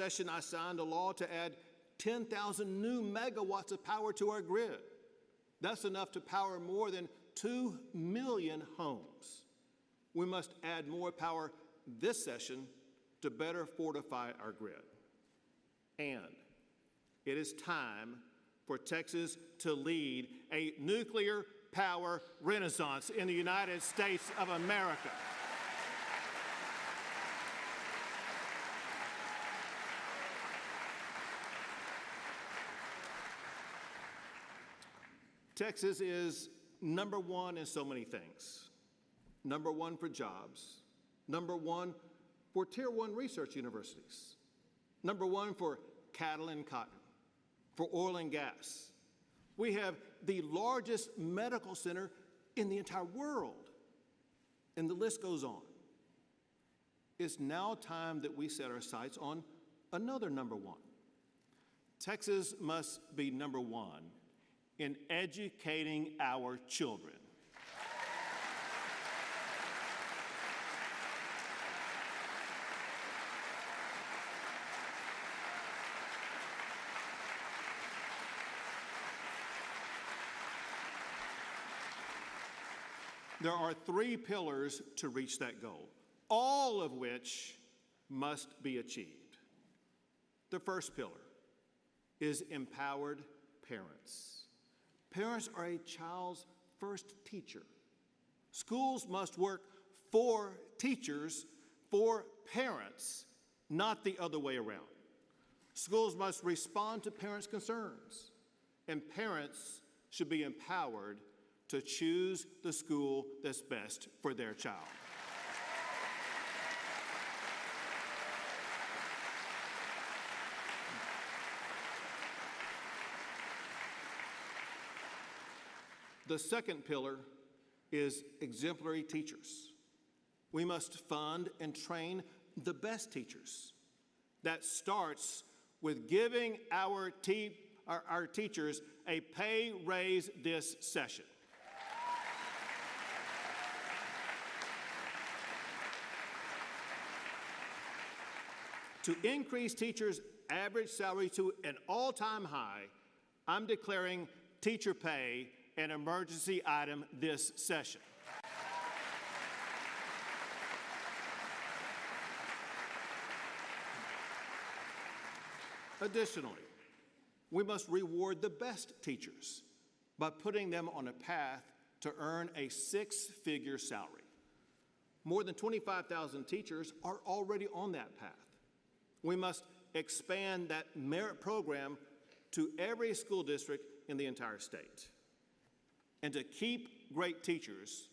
session, I signed a law to add 10,000 new megawatts of power to our grid. That's enough to power more than 2 million homes. We must add more power this session to better fortify our grid. And it is time for Texas to lead a nuclear power renaissance in the United States of America. Texas is number one in so many things. Number one for jobs. Number one for Tier 1 research universities. Number one for cattle and cotton, for oil and gas. We have the largest medical center in the entire world, and the list goes on. It's now time that we set our sights on another number one. Texas must be number one in educating our children. There are 3 pillars to reach that goal, all of which must be achieved. The first pillar is empowered parents. Parents are a child's first teacher. Schools must work for teachers, for parents, not the other way around. Schools must respond to parents' concerns, and parents should be empowered to choose the school that's best for their child. The second pillar is exemplary teachers. We must fund and train the best teachers. That starts with giving our teachers a pay raise this session. To increase teachers' average salary to an all-time high, I'm declaring teacher pay an emergency item this session. Additionally, we must reward the best teachers by putting them on a path to earn a 6-figure salary. More than 25,000 teachers are already on that path. We must expand that merit program to every school district in the entire state. And to keep great teachers,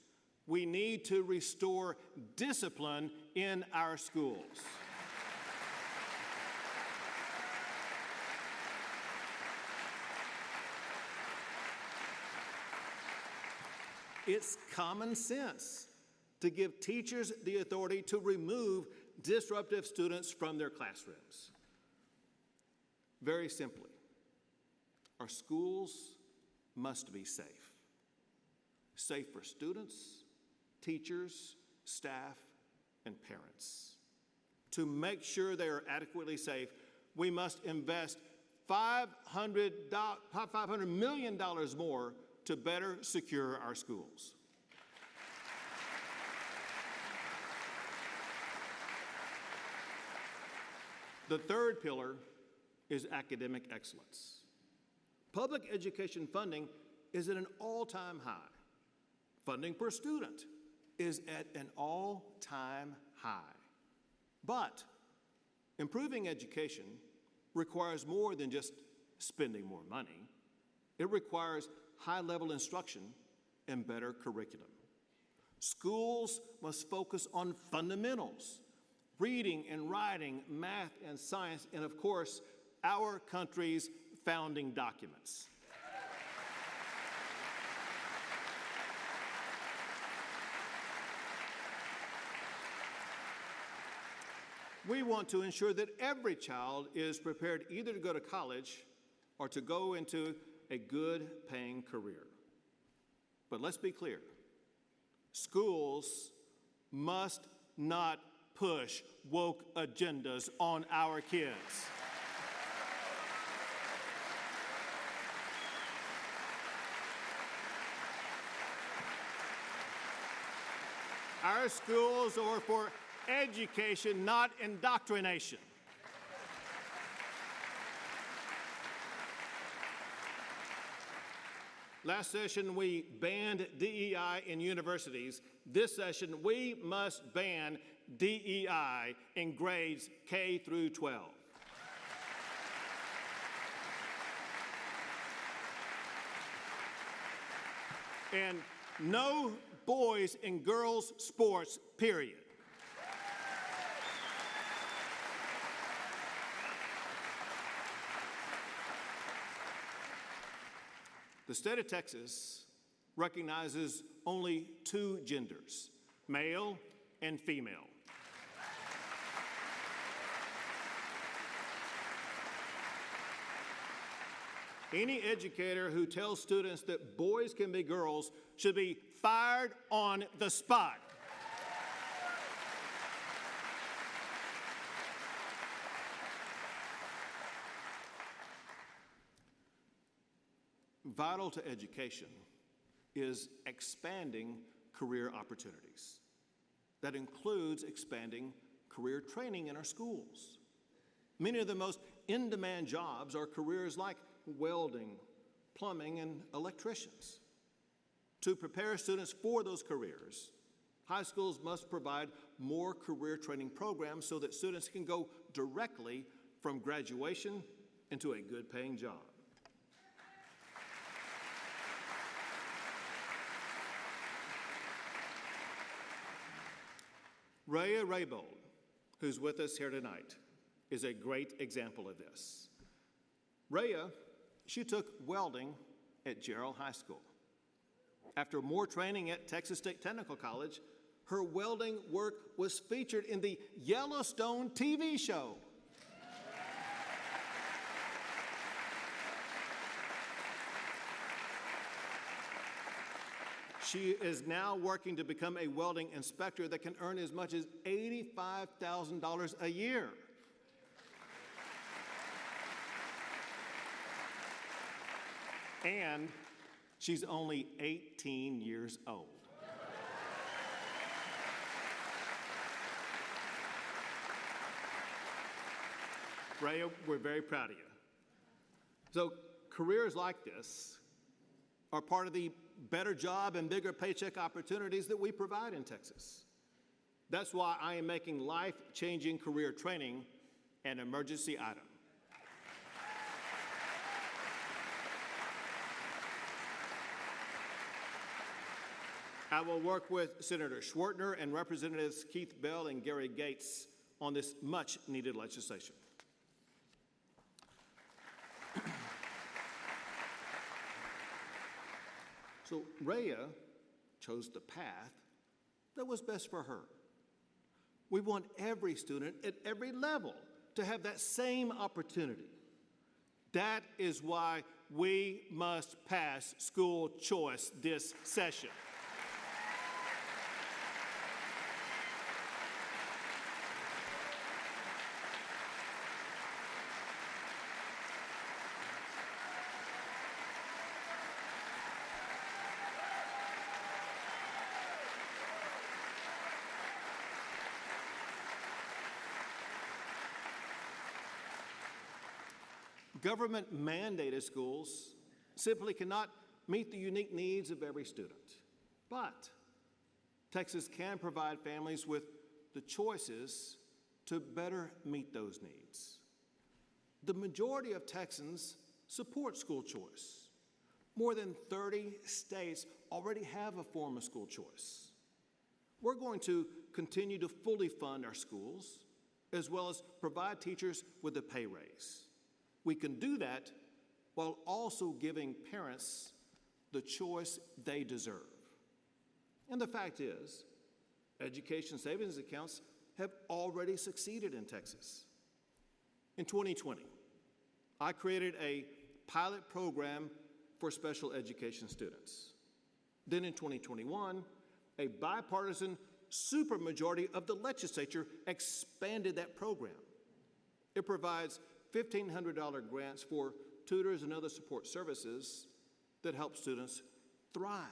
we need to restore discipline in our schools. It's common sense to give teachers the authority to remove disruptive students from their classrooms. Very simply, our schools must be safe. Safe for students, teachers, staff, and parents. To make sure they are adequately safe, we must invest $500 million more to better secure our schools. The third pillar is academic excellence. Public education funding is at an all-time high. Funding per student is at an all-time high. But improving education requires more than just spending more money. It requires high-level instruction and better curriculum. Schools must focus on fundamentals, reading and writing, math and science, and of course, our country's founding documents. We want to ensure that every child is prepared either to go to college or to go into a good paying career. But let's be clear, schools must not push woke agendas on our kids. Our schools are for education, not indoctrination. Last session, we banned DEI in universities. This session, we must ban DEI in grades K through 12. And no boys and girls sports, period. The state of Texas recognizes only two genders, male and female. Any educator who tells students that boys can be girls should be fired on the spot. Vital to education is expanding career opportunities. That includes expanding career training in our schools. Many of the most in-demand jobs are careers like welding, plumbing, and electricians. To prepare students for those careers, high schools must provide more career training programs so that students can go directly from graduation into a good-paying job. Rhea Raybold, who's with us here tonight, is a great example of this. Rhea, she took welding at Gerald High School. After more training at Texas State Technical College, her welding work was featured in the Yellowstone TV show. She is now working to become a welding inspector that can earn as much as $85,000 a year. And she's only 18 years old. Rhea, we're very proud of you. So careers like this are part of the better job and bigger paycheck opportunities that we provide in Texas. That's why I am making life-changing career training an emergency item. I will work with Senator Schwartner and Representatives Keith Bell and Gary Gates on this much-needed legislation. So Rhea chose the path that was best for her. We want every student at every level to have that same opportunity. That is why we must pass school choice this session. Government-mandated schools simply cannot meet the unique needs of every student. But Texas can provide families with the choices to better meet those needs. The majority of Texans support school choice. More than 30 states already have a form of school choice. We're going to continue to fully fund our schools, as well as provide teachers with a pay raise. We can do that while also giving parents the choice they deserve. And the fact is, education savings accounts have already succeeded in Texas. In 2020, I created a pilot program for special education students. Then in 2021, a bipartisan supermajority of the legislature expanded that program. It provides $1,500 grants for tutors and other support services that help students thrive.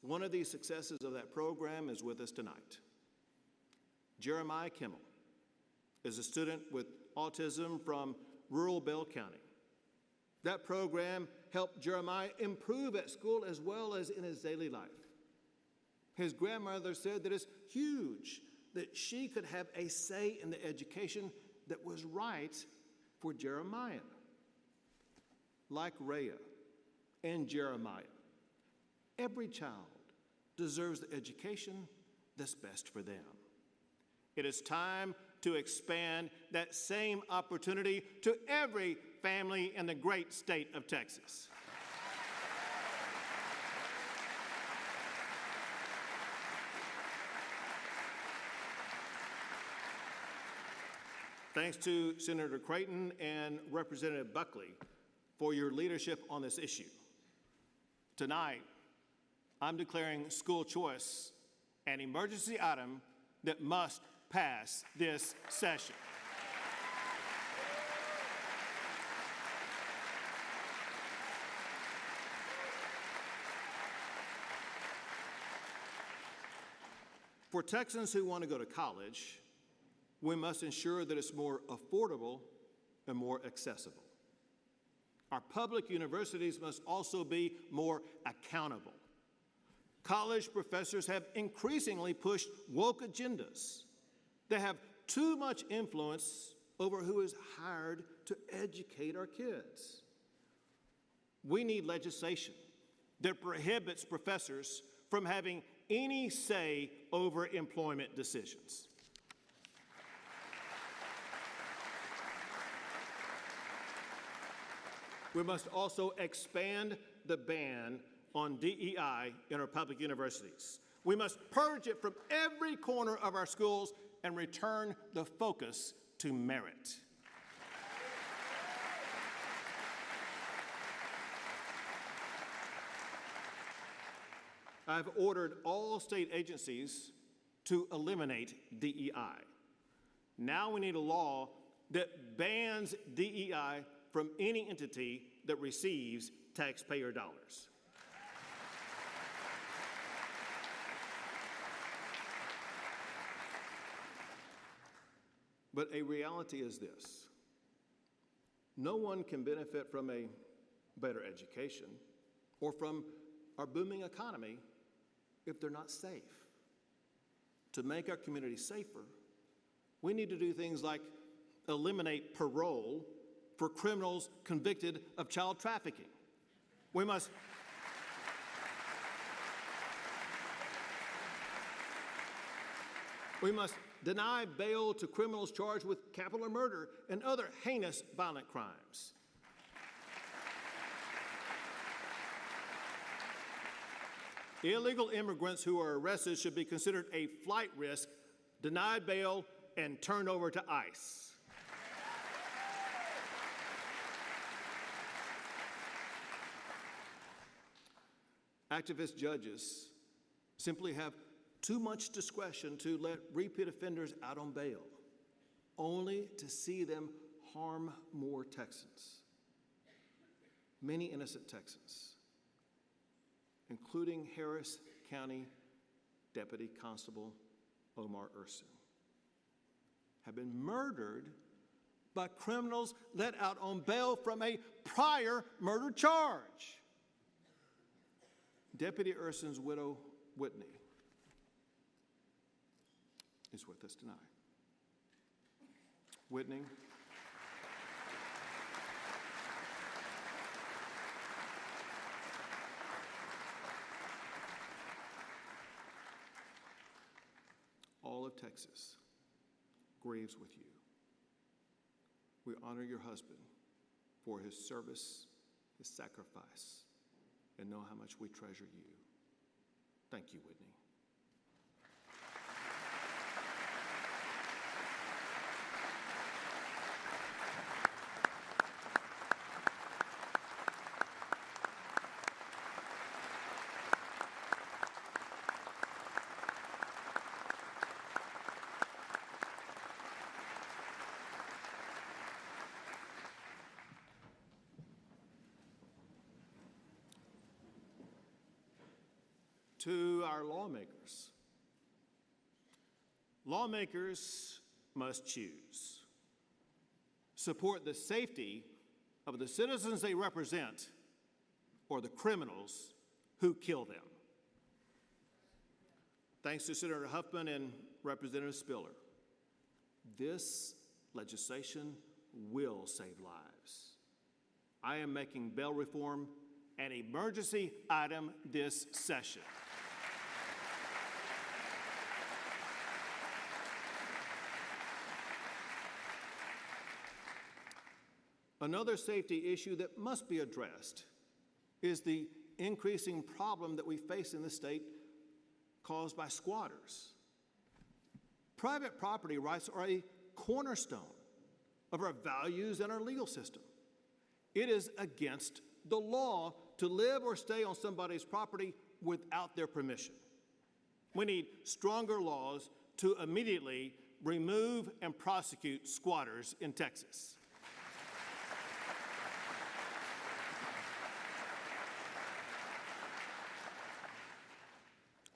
One of these successes of that program is with us tonight. Jeremiah Kimmel is a student with autism from rural Bell County. That program helped Jeremiah improve at school as well as in his daily life. His grandmother said that it's huge that she could have a say in the education that was right for Jeremiah. Like Rhea and Jeremiah, every child deserves the education that's best for them. It is time to expand that same opportunity to every family in the great state of Texas. Thanks to Senator Creighton and Representative Buckley for your leadership on this issue. Tonight, I'm declaring school choice an emergency item that must pass this session. For Texans who want to go to college, we must ensure that it's more affordable and more accessible. Our public universities must also be more accountable. College professors have increasingly pushed woke agendas. They have too much influence over who is hired to educate our kids. We need legislation that prohibits professors from having any say over employment decisions. We must also expand the ban on DEI in our public universities. We must purge it from every corner of our schools and return the focus to merit. I've ordered all state agencies to eliminate DEI. Now we need a law that bans DEI from any entity that receives taxpayer dollars. But a reality is this: no one can benefit from a better education or from our booming economy if they're not safe. To make our community safer, we need to do things like eliminate parole for criminals convicted of child trafficking. We must deny bail to criminals charged with capital murder and other heinous violent crimes. Illegal immigrants who are arrested should be considered a flight risk, denied bail, and turned over to ICE. Activist judges simply have too much discretion to let repeat offenders out on bail, only to see them harm more Texans. Many innocent Texans, including Harris County Deputy Constable Omar Urson, have been murdered by criminals let out on bail from a prior murder charge. Deputy Urson's widow, Whitney, is with us tonight. Whitney, all of Texas grieves with you. We honor your husband for his service, his sacrifice, and know how much we treasure you. Thank you, Whitney. to our lawmakers. Lawmakers must choose. Support the safety of the citizens they represent or the criminals who kill them. Thanks to Senator Huffman and Representative Spiller, this legislation will save lives. I am making bail reform an emergency item this session. Another safety issue that must be addressed is the increasing problem that we face in the state caused by squatters. Private property rights are a cornerstone of our values and our legal system. It is against the law to live or stay on somebody's property without their permission. We need stronger laws to immediately remove and prosecute squatters in Texas.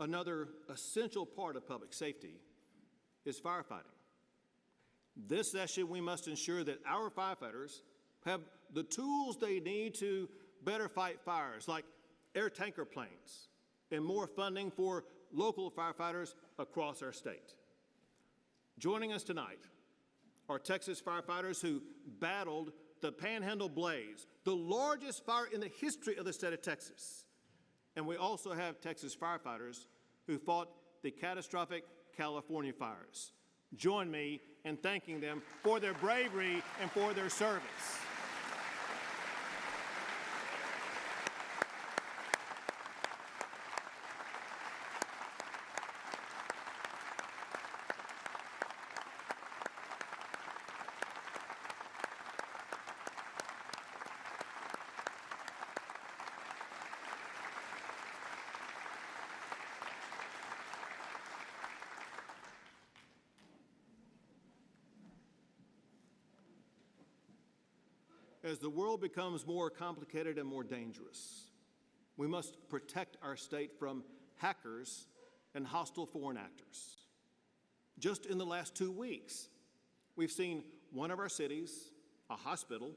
Another essential part of public safety is firefighting. This session, we must ensure that our firefighters have the tools they need to better fight fires, like air tanker planes and more funding for local firefighters across our state. Joining us tonight are Texas firefighters who battled the Panhandle Blaze, the largest fire in the history of the state of Texas. And we also have Texas firefighters who fought the catastrophic California fires. Join me in thanking them for their bravery and for their service. As the world becomes more complicated and more dangerous, we must protect our state from hackers and hostile foreign actors. Just in the last 2 weeks, we've seen one of our cities, a hospital,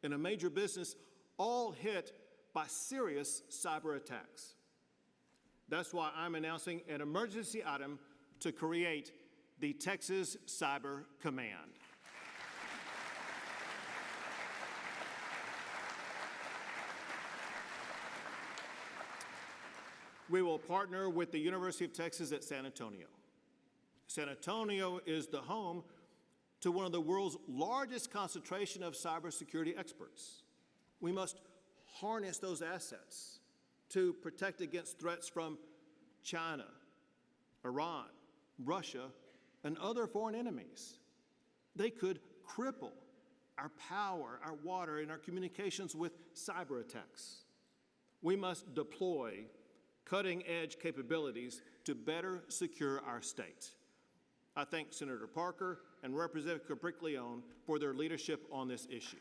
and a major business all hit by serious cyber attacks. That's why I'm announcing an emergency item to create the Texas Cyber Command. We will partner with the University of Texas at San Antonio. San Antonio is the home to one of the world's largest concentration of cybersecurity experts. We must harness those assets to protect against threats from China, Iran, Russia, and other foreign enemies. They could cripple our power, our water, and our communications with cyber attacks. We must deploy cutting-edge capabilities to better secure our state. I thank Senator Parker and Representative Capric-Leon for their leadership on this issue.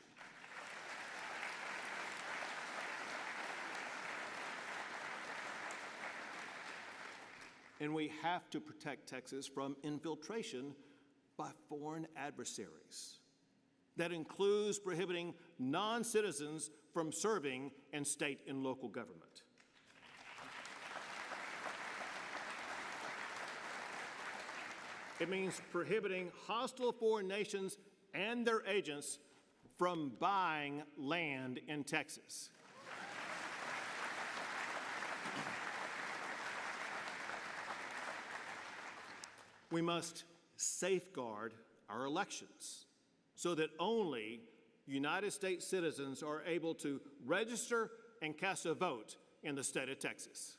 And we have to protect Texas from infiltration by foreign adversaries. That includes prohibiting non-citizens from serving in state and local government. It means prohibiting hostile foreign nations and their agents from buying land in Texas. We must safeguard our elections so that only United States citizens are able to register and cast a vote in the state of Texas.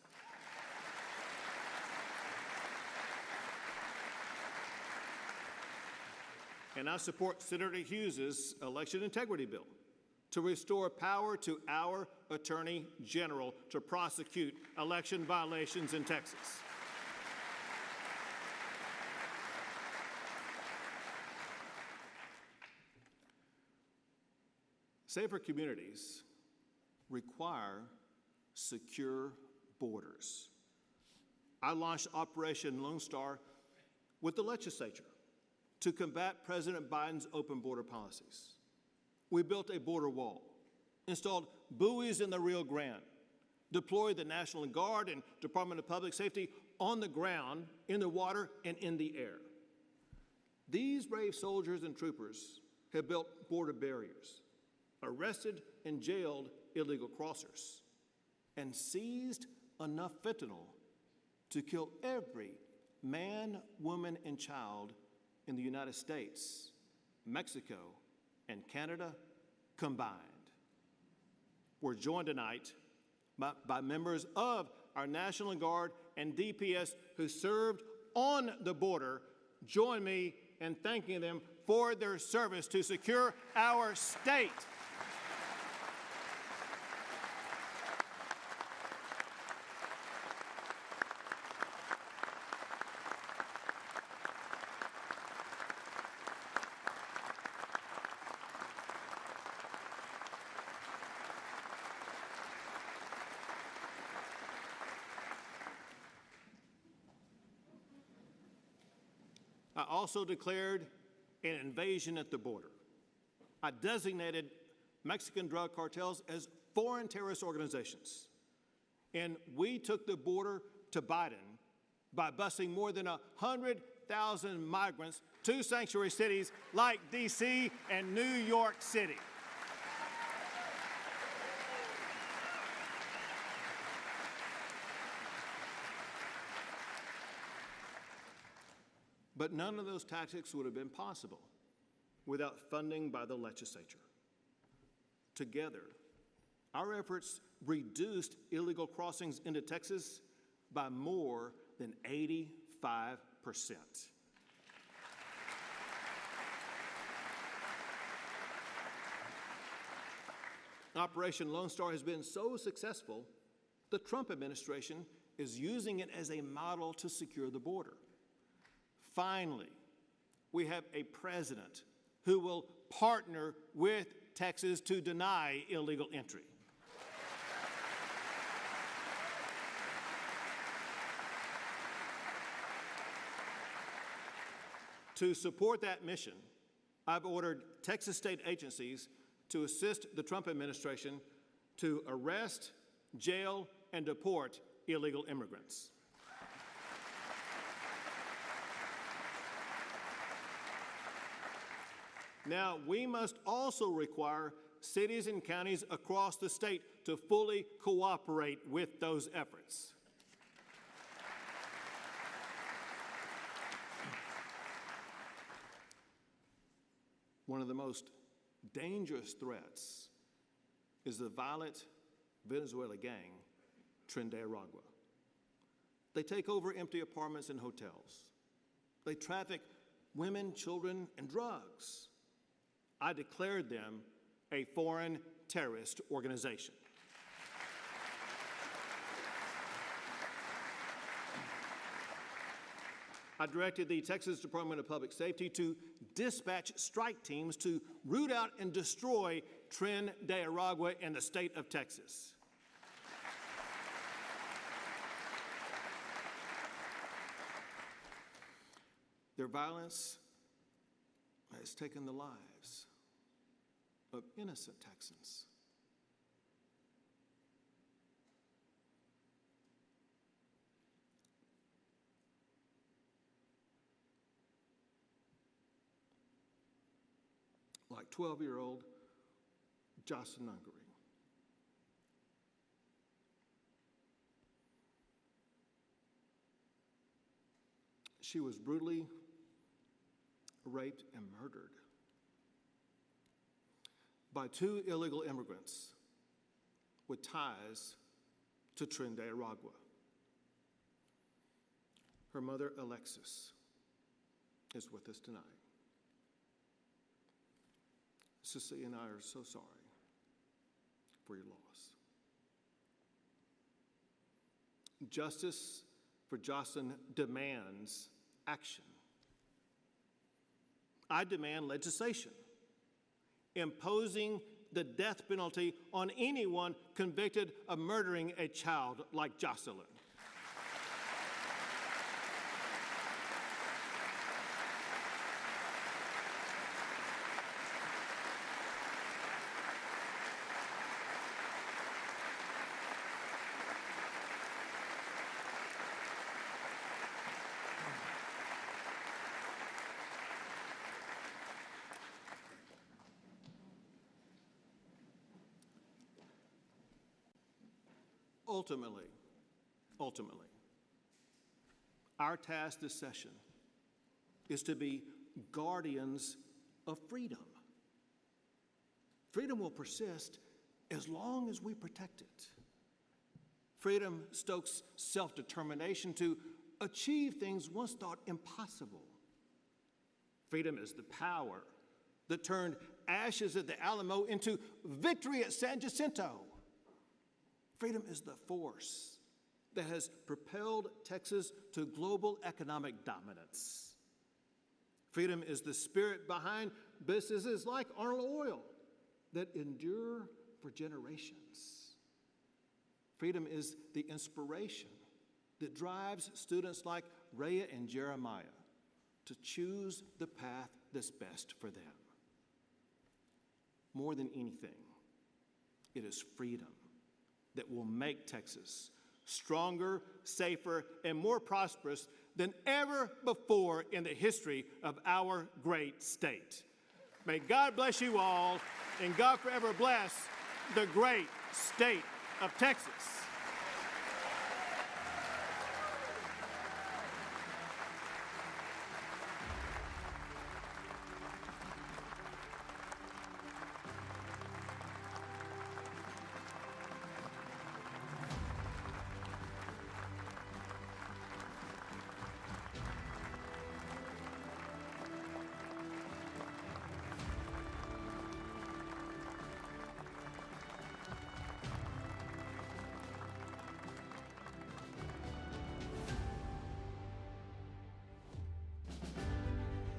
And I support Senator Hughes's election integrity bill to restore power to our Attorney General to prosecute election violations in Texas. Safer communities require secure borders. I launched Operation Lone Star with the legislature to combat President Biden's open border policies. We built a border wall, installed buoys in the Rio Grande, deployed the National Guard and Department of Public Safety on the ground, in the water, and in the air. These brave soldiers and troopers have built border barriers, arrested and jailed illegal crossers, and seized enough fentanyl to kill every man, woman, and child in the United States, Mexico, and Canada combined. We're joined tonight by members of our National Guard and DPS who served on the border. Join me in thanking them for their service to secure our state. I also declared an invasion at the border. I designated Mexican drug cartels as foreign terrorist organizations. And we took the border to Biden by busing more than 100,000 migrants to sanctuary cities like D.C. and New York City. But none of those tactics would have been possible without funding by the legislature. Together, our efforts reduced illegal crossings into Texas by more than 85%. Operation Lone Star has been so successful, the Trump administration is using it as a model to secure the border. Finally, we have a president who will partner with Texas to deny illegal entry. To support that mission, I've ordered Texas state agencies to assist the Trump administration to arrest, jail, and deport illegal immigrants. Now, we must also require cities and counties across the state to fully cooperate with those efforts. One of the most dangerous threats is the violent Venezuela gang, Tren de Aragua. They take over empty apartments and hotels. They traffic women, children, and drugs. I declared them a foreign terrorist organization. I directed the Texas Department of Public Safety to dispatch strike teams to root out and destroy Tren de Aragua in the state of Texas. Their violence has taken the lives of innocent Texans. Like 12-year-old Jocelyn Ungary. She was brutally raped and murdered by two illegal immigrants with ties to Tren de Aragua. Her mother, Alexis, is with us tonight. Cecilia and I are so sorry for your loss. Justice for Jocelyn demands action. I demand legislation imposing the death penalty on anyone convicted of murdering a child like Jocelyn. Ultimately, our task this session is to be guardians of freedom. Freedom will persist as long as we protect it. Freedom stokes self-determination to achieve things once thought impossible. Freedom is the power that turned ashes at the Alamo into victory at San Jacinto. Freedom is the force that has propelled Texas to global economic dominance. Freedom is the spirit behind businesses like Arnold Oil that endure for generations. Freedom is the inspiration that drives students like Rhea and Jeremiah to choose the path that's best for them. More than anything, it is freedom that will make Texas stronger, safer, and more prosperous than ever before in the history of our great state. May God bless you all, and God forever bless the great state of Texas.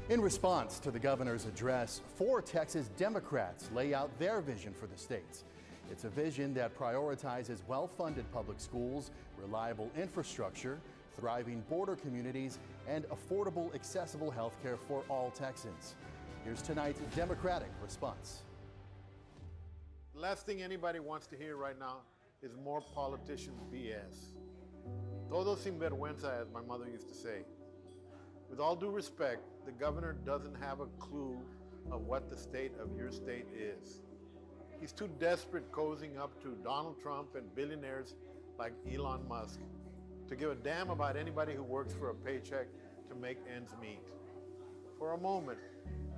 In response to the governor's address, 4 Texas Democrats lay out their vision for the state. It's a vision that prioritizes well-funded public schools, reliable infrastructure, thriving border communities, and affordable, accessible health care for all Texans. Here's tonight's Democratic response. The last thing anybody wants to hear right now is more politicians BS. Todo sin vergüenza, as my mother used to say. With all due respect, the governor doesn't have a clue of what the state of your state is. He's too desperate cozying up to Donald Trump and billionaires like Elon Musk to give a damn about anybody who works for a paycheck to make ends meet. For a moment,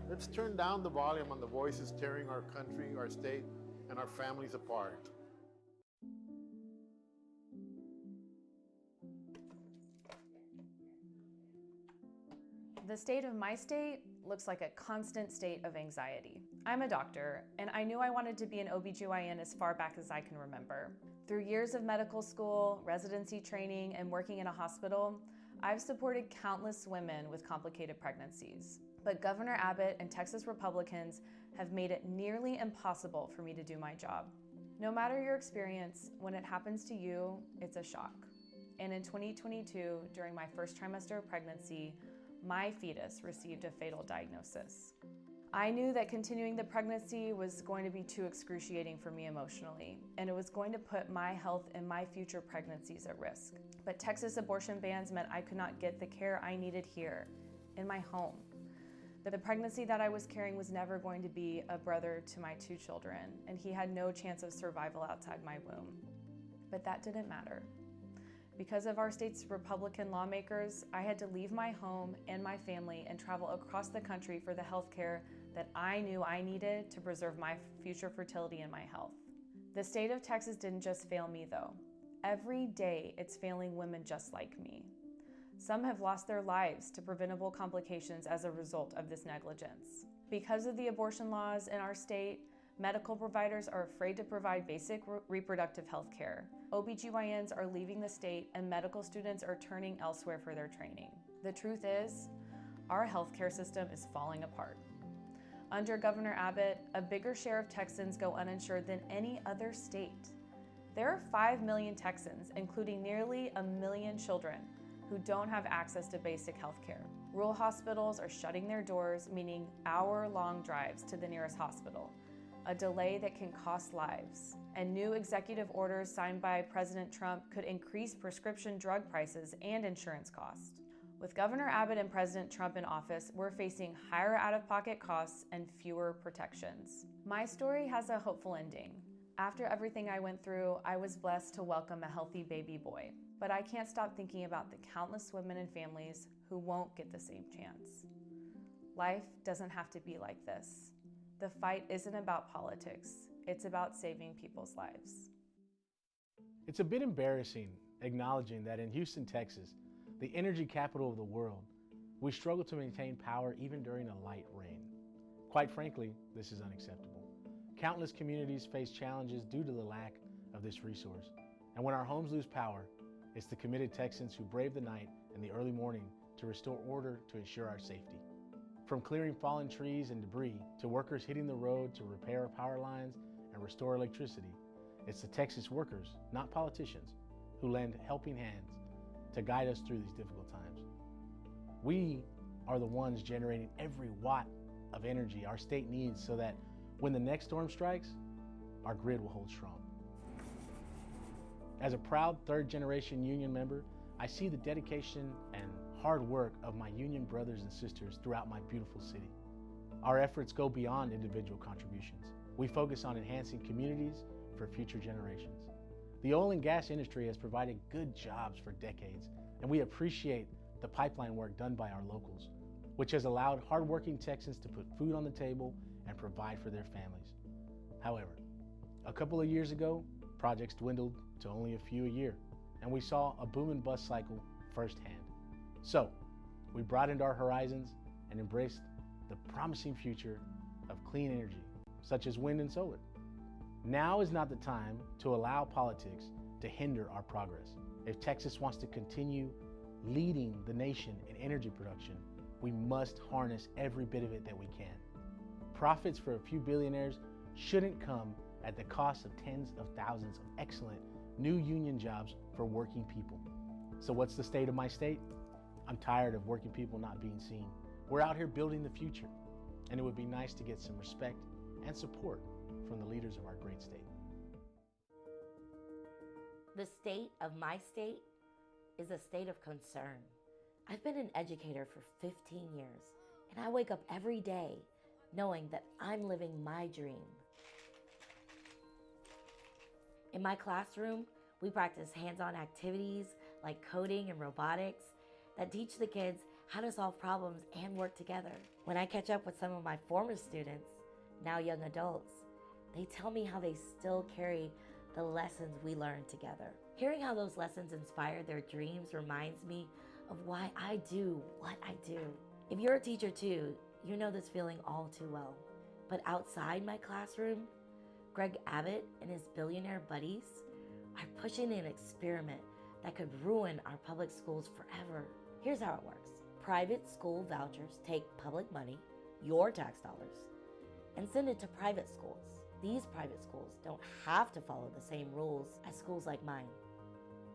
let's turn down the volume on the voices tearing our country, our state, and our families apart. The state of my state looks like a constant state of anxiety. I'm a doctor, and I knew I wanted to be an OBGYN as far back as I can remember. Through years of medical school, residency training, and working in a hospital, I've supported countless women with complicated pregnancies. But Governor Abbott and Texas Republicans have made it nearly impossible for me to do my job. No matter your experience, when it happens to you, it's a shock. And in 2022, during my first trimester of pregnancy, my fetus received a fatal diagnosis. I knew that continuing the pregnancy was going to be too excruciating for me emotionally, and it was going to put my health and my future pregnancies at risk. But Texas abortion bans meant I could not get the care I needed here, in my home. The pregnancy that I was carrying was never going to be a brother to my 2 children, and he had no chance of survival outside my womb. But that didn't matter. Because of our state's Republican lawmakers, I had to leave my home and my family and travel across the country for the health care that I knew I needed to preserve my future fertility and my health. The state of Texas didn't just fail me, though. Every day, it's failing women just like me. Some have lost their lives to preventable complications as a result of this negligence. Because of the abortion laws in our state, medical providers are afraid to provide basic reproductive health care. OBGYNs are leaving the state, and medical students are turning elsewhere for their training. The truth is, our healthcare system is falling apart. Under Governor Abbott, a bigger share of Texans go uninsured than any other state. There are 5 million Texans, including nearly 1 million children, who don't have access to basic health care. Rural hospitals are shutting their doors, meaning hour-long drives to the nearest hospital, a delay that can cost lives. And new executive orders signed by President Trump could increase prescription drug prices and insurance costs. With Governor Abbott and President Trump in office, we're facing higher out-of-pocket costs and fewer protections. My story has a hopeful ending. After everything I went through, I was blessed to welcome a healthy baby boy. But I can't stop thinking about the countless women and families who won't get the same chance. Life doesn't have to be like this. The fight isn't about politics, it's about saving people's lives. It's a bit embarrassing acknowledging that in Houston, Texas, the energy capital of the world, we struggle to maintain power even during a light rain. Quite frankly, this is unacceptable. Countless communities face challenges due to the lack of this resource. And when our homes lose power, it's the committed Texans who brave the night and the early morning to restore order to ensure our safety. From clearing fallen trees and debris to workers hitting the road to repair power lines and restore electricity, it's the Texas workers, not politicians, who lend helping hands to guide us through these difficult times. We are the ones generating every watt of energy our state needs so that when the next storm strikes, our grid will hold strong. As a proud third-generation union member, I see the dedication and hard work of my union brothers and sisters throughout my beautiful city. Our efforts go beyond individual contributions. We focus on enhancing communities for future generations. The oil and gas industry has provided good jobs for decades, and we appreciate the pipeline work done by our locals, which has allowed hardworking Texans to put food on the table and provide for their families. However, a couple of years ago, projects dwindled to only a few a year, and we saw a boom and bust cycle firsthand. So, we broadened our horizons and embraced the promising future of clean energy, such as wind and solar. Now is not the time to allow politics to hinder our progress. If Texas wants to continue leading the nation in energy production, we must harness every bit of it that we can. Profits for a few billionaires shouldn't come at the cost of tens of thousands of excellent new union jobs for working people. So what's the state of my state? I'm tired of working people not being seen. We're out here building the future, and it would be nice to get some respect and support from the leaders of our great state. The state of my state is a state of concern. I've been an educator for 15 years, and I wake up every day knowing that I'm living my dream. In my classroom, we practice hands-on activities like coding and robotics that teach the kids how to solve problems and work together. When I catch up with some of my former students, now young adults, they tell me how they still carry the lessons we learned together. Hearing how those lessons inspire their dreams reminds me of why I do what I do. If you're a teacher too, you know this feeling all too well. But outside my classroom, Greg Abbott and his billionaire buddies are pushing an experiment that could ruin our public schools forever. Here's how it works. Private school vouchers take public money, your tax dollars, and send it to private schools. These private schools don't have to follow the same rules as schools like mine.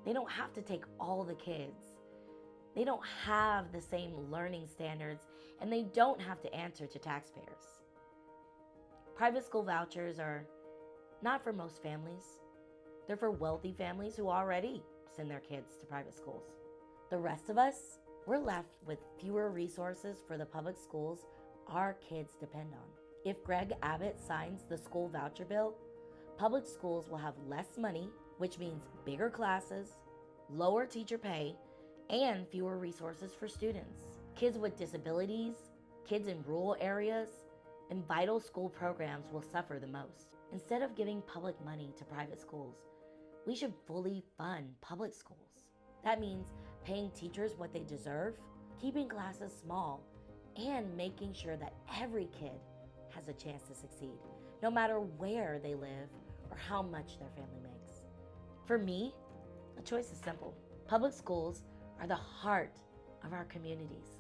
They don't have to take all the kids. They don't have the same learning standards, and they don't have to answer to taxpayers. Private school vouchers are not for most families. They're for wealthy families who already send their kids to private schools. The rest of us, we're left with fewer resources for the public schools our kids depend on. If Greg Abbott signs the school voucher bill, public schools will have less money, which means bigger classes, lower teacher pay, and fewer resources for students. Kids with disabilities, kids in rural areas, and vital school programs will suffer the most. Instead of giving public money to private schools, we should fully fund public schools. That means paying teachers what they deserve, keeping classes small, and making sure that every kid has a chance to succeed, no matter where they live or how much their family makes. For me, the choice is simple. Public schools are the heart of our communities.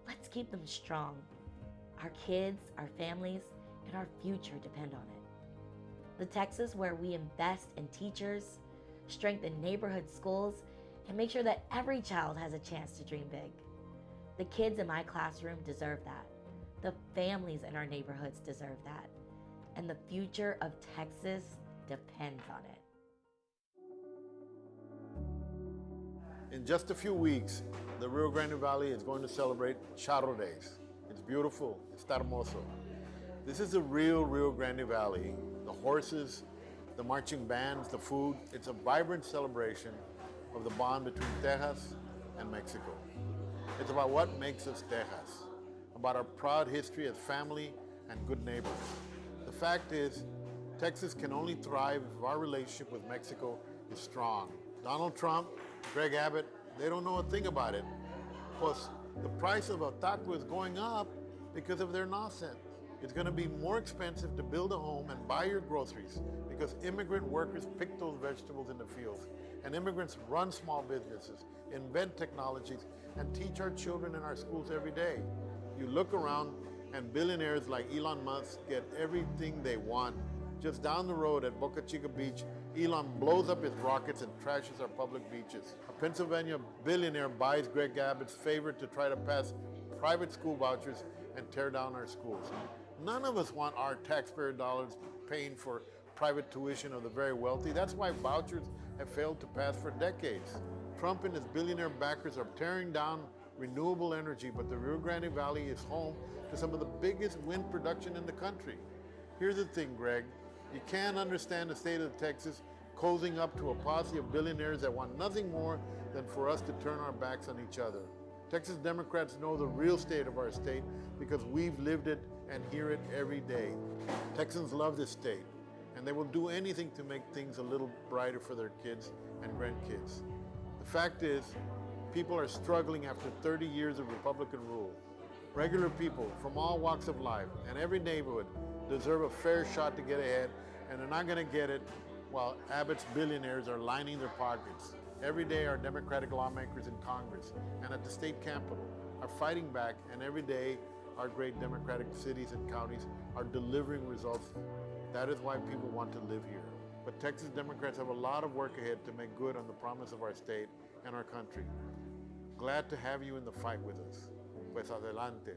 Let's keep them strong. Our kids, our families, and our future depend on it. The Texas where we invest in teachers, strengthen neighborhood schools, and make sure that every child has a chance to dream big. The kids in my classroom deserve that. The families in our neighborhoods deserve that. And the future of Texas depends on it. In just a few weeks, the Rio Grande Valley is going to celebrate Charro Days. It's beautiful, it's hermoso. This is the real Rio Grande Valley. The horses the marching bands, the food. It's a vibrant celebration of the bond between Texas and Mexico. It's about what makes us Texas, about our proud history as family and good neighbors. The fact is, Texas can only thrive if our relationship with Mexico is strong. Donald Trump, Greg Abbott, they don't know a thing about it. Plus, the price of a taco is going up because of their nonsense. It's going to be more expensive to build a home and buy your groceries because immigrant workers pick those vegetables in the fields. And immigrants run small businesses, invent technologies, and teach our children in our schools every day. You look around and billionaires like Elon Musk get everything they want. Just down the road at Boca Chica Beach, Elon blows up his rockets and trashes our public beaches. A Pennsylvania billionaire buys Greg Abbott's favor to try to pass private school vouchers and tear down our schools. None of us want our taxpayer dollars paying for private tuition of the very wealthy. That's why vouchers have failed to pass for decades. Trump and his billionaire backers are tearing down renewable energy, but the Rio Grande Valley is home to some of the biggest wind production in the country. Here's the thing, Greg. You can't understand the state of Texas cozying up to a posse of billionaires that want nothing more than for us to turn our backs on each other. Texas Democrats know the real state of our state because we've lived it and hear it every day. Texans love this state, and they will do anything to make things a little brighter for their kids and grandkids. The fact is, people are struggling after 30 years of Republican rule. Regular people from all walks of life and every neighborhood deserve a fair shot to get ahead, and they're not going to get it while Abbott's billionaires are lining their pockets. Every day our Democratic lawmakers in Congress and at the state capitol are fighting back, and every day our great Democratic cities and counties are delivering results. That is why people want to live here. But Texas Democrats have a lot of work ahead to make good on the promise of our state and our country. Glad to have you in the fight with us. Pues adelante.